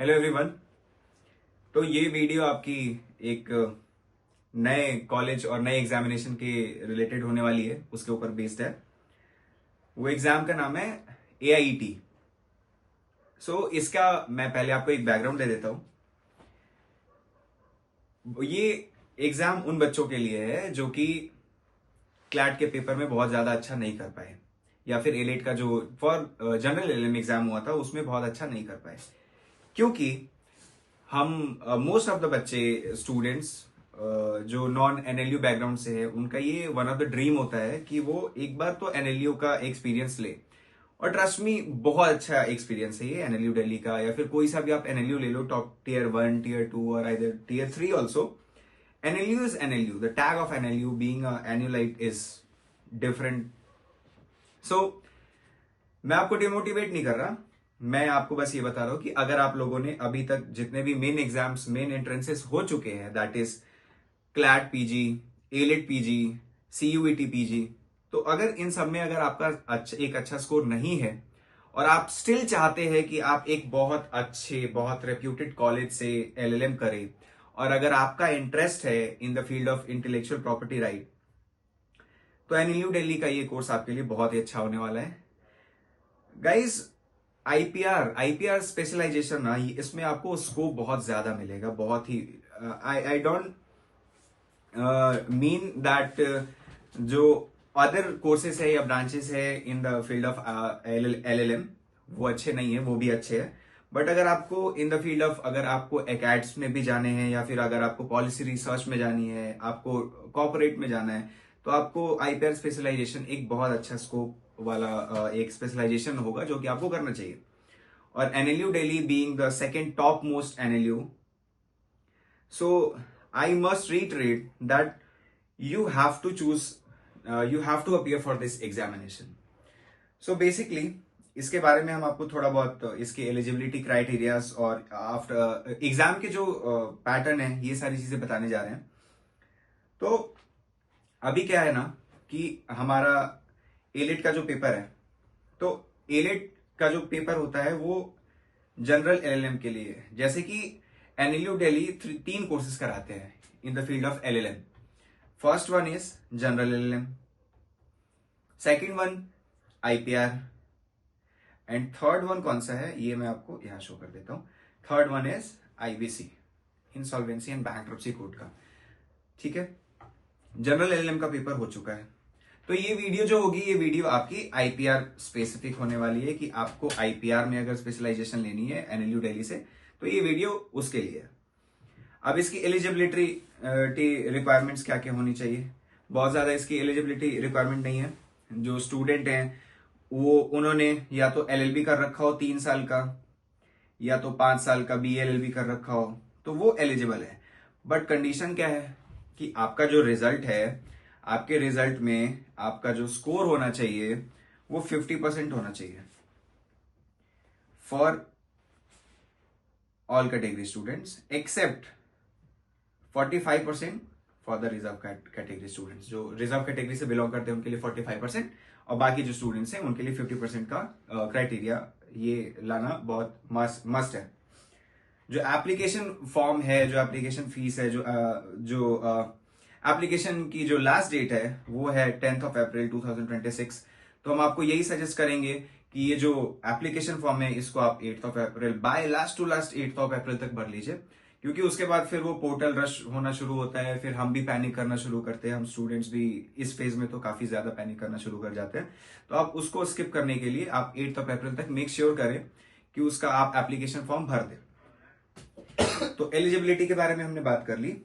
Hello everyone. तो ये video आपकी एक नए कॉलेज और नए एग्जामिनेशन के रिलेटेड होने वाली है, उसके ऊपर बेस्ड है। वो एग्जाम का नाम है AIET। इसका मैं पहले आपको एक बैकग्राउंड दे देता हूं। ये एग्जाम उन बच्चों के लिए है जो कि क्लैट के पेपर में बहुत ज्यादा अच्छा नहीं कर पाए, या फिर एलेट का जो फॉर जनरल एलएम एग्जाम हुआ था उसमें बहुत अच्छा नहीं कर पाए। क्योंकि हम मोस्ट ऑफ द बच्चे स्टूडेंट्स जो नॉन एनएलयू बैकग्राउंड से है, उनका ये वन ऑफ द ड्रीम होता है कि वो एक बार तो एनएलयू का एक्सपीरियंस ले। और ट्रस्ट मी, बहुत अच्छा एक्सपीरियंस है ये एनएलयू दिल्ली का, या फिर कोई सा भी आप एनएलयू ले लो, टॉप टियर 1 टियर 2 और either tier 3 also. NLU is NLU, the tag of NLU being एनुलाइट इज डिफरेंट। सो मैं आपको डिमोटिवेट नहीं कर रहा, मैं आपको बस ये बता रहा हूं कि अगर आप लोगों ने अभी तक जितने भी मेन एग्जाम्स, मेन एंट्रेंसेस हो चुके हैं, that is CLAT PG, AILET PG, CUET PG, तो अगर इन सब में अगर आपका एक अच्छा स्कोर नहीं है और आप स्टिल चाहते हैं कि आप एक बहुत अच्छे, बहुत रेप्यूटेड कॉलेज से LLM करें, और अगर आपका इंटरेस्ट है in the field of intellectual property right, तो एनएलयू दिल्ली का ये कोर्स आपके लिए बहुत ही अच्छा होने वाला है गाइज। आईपीआर स्पेशलाइजेशन ना, इसमें आपको स्कोप बहुत ज्यादा मिलेगा, बहुत ही। आई डोंट मीन दैट जो अदर कोर्सेस है या ब्रांचेस है in the field of LLM वो अच्छे नहीं है, वो भी अच्छे है। बट अगर आपको इन द फील्ड ऑफ, अगर आपको एकेड्स में भी जाने हैं, या फिर अगर आपको पॉलिसी रिसर्च में जानी है, आपको कॉर्पोरेट में जाना है, तो आपको आईपीआर स्पेशलाइजेशन एक बहुत अच्छा स्कोप वाला एक स्पेशलाइजेशन होगा जो कि आपको करना चाहिए। और NLU Delhi being the second top most NLU, so I must reiterate that you have to choose, you have to appear for this examination. So basically इसके बारे में हम आपको थोड़ा बहुत इसके एलिजिबिलिटी क्राइटेरियाज और आफ्टर एग्जाम के जो पैटर्न है, ये सारी चीजें बताने जा रहे हैं। तो अभी क्या है ना कि हमारा एलेट का जो पेपर है, तो एलेट का जो पेपर होता है वो जनरल LLM के लिए है। जैसे कि एनएलयू दिल्ली 3 कोर्सेज कराते हैं in the field of LLM। First one is general LLM, second one IPR, and third one कौन सा है ये मैं आपको यहां शो कर देता हूं। Third one is IBC, insolvency and bankruptcy code का। ठीक है, जनरल LLM का पेपर हो चुका है। तो ये वीडियो जो होगी, ये वीडियो आपकी IPR स्पेसिफिक होने वाली है कि आपको IPR में अगर स्पेशलाइजेशन लेनी है एनएलयू दिल्ली से, तो ये वीडियो उसके लिए है। अब इसकी एलिजिबिलिटी रिक्वायरमेंट्स क्या क्या होनी चाहिए? बहुत ज्यादा इसकी एलिजिबिलिटी रिक्वायरमेंट नहीं है। जो स्टूडेंट हैं वो, उन्होंने या तो LLB कर रखा हो 3 साल का, या तो 5 साल का BLLB कर रखा हो, तो वो एलिजिबल है। बट कंडीशन क्या है कि आपका जो रिजल्ट है, आपके रिजल्ट में आपका जो स्कोर होना चाहिए वो 50% होना चाहिए for all category students, except 45% for the reserve category students. जो रिजर्व कैटेगरी से बिलोंग करते हैं उनके लिए 45%, और बाकी जो स्टूडेंट्स हैं उनके लिए 50% का क्राइटेरिया ये लाना बहुत मस्ट है। जो एप्लीकेशन फॉर्म है, जो एप्लीकेशन फीस है, जो एप्लीकेशन की जो लास्ट डेट है वो है 10th of April 2026। तो हम आपको यही सजेस्ट करेंगे कि ये जो एप्लीकेशन फॉर्म है इसको आप 8th of April, by last to last 8th of April तक भर लीजिए, क्योंकि उसके बाद फिर वो पोर्टल रश होना शुरू होता है, फिर हम भी पैनिक करना शुरू करते हैं। हम स्टूडेंट्स भी इस फेज में तो काफी ज्यादा पैनिक करना शुरू कर जाते हैं। तो आप उसको स्किप करने के लिए आप 8th of April तक मेक श्योर करें कि उसका आप एप्लीकेशन फॉर्म भर दें। तो एलिजिबिलिटी के बारे में हमने बात कर ली।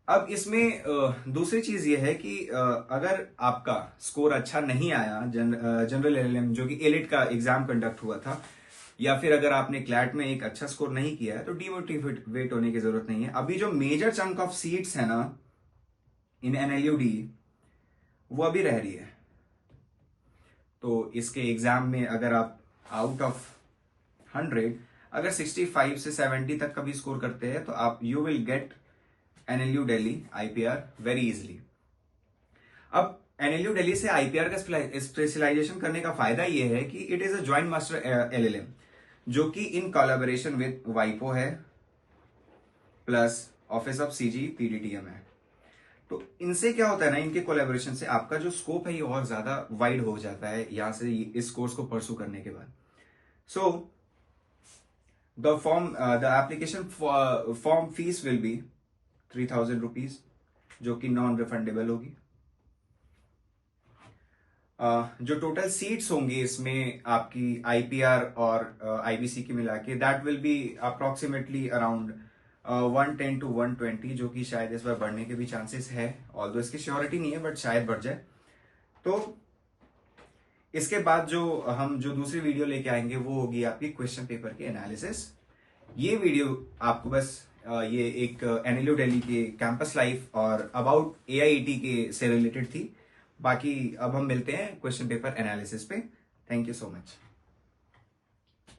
अब इसमें दूसरी चीज ये है कि अगर आपका स्कोर अच्छा नहीं आया जनरल LLM जो कि एलिट का एग्जाम कंडक्ट हुआ था, या फिर अगर आपने क्लैट में एक अच्छा स्कोर नहीं किया है, तो डिमोटिवेट होने की जरूरत नहीं है। अभी जो मेजर चंक ऑफ सीट्स है ना इन NLUD, वो अभी रह रही है। तो इसके एग्जाम में अगर आप आउट ऑफ 100 अगर 65 से 70 तक का भी स्कोर करते हैं, तो आप you will get NLU Delhi IPR very easily. अब एनएलयू दिल्ली से IPR का स्पेशलाइजेशन करने का फायदा यह है कि it is a joint master LLM। जो कि इन कोलैबोरेशन विद वाइपो है प्लस ऑफिस ऑफ सीजी पीडीटीएम है। तो इनसे क्या होता है ना, इनके कोलैबोरेशन से आपका जो स्कोप है ये और ज्यादा वाइड हो जाता है यहां से इस कोर्स को परसू करने के बाद। So the application form fees will be 3000 rupees, जो कि नॉन रिफंडेबल होगी। जो टोटल सीट्स होंगी इसमें आपकी आईपीआर और आईबीसी की मिला के, that will be approximately around 110 to 120, जो कि शायद इस बार बढ़ने के भी चांसेस है, ऑल्दो इसकी श्योरिटी नहीं है बट शायद बढ़ जाए। तो इसके बाद जो दूसरी वीडियो लेके आएंगे वो होगी आपकी क्वेश्चन पेपर की एनालिसिस। ये वीडियो आपको बस ये एक एनएलयू दिल्ली के कैंपस लाइफ और अबाउट एआईईटी के से रिलेटेड थी। बाकी अब हम मिलते हैं क्वेश्चन पेपर एनालिसिस पे। Thank you so much.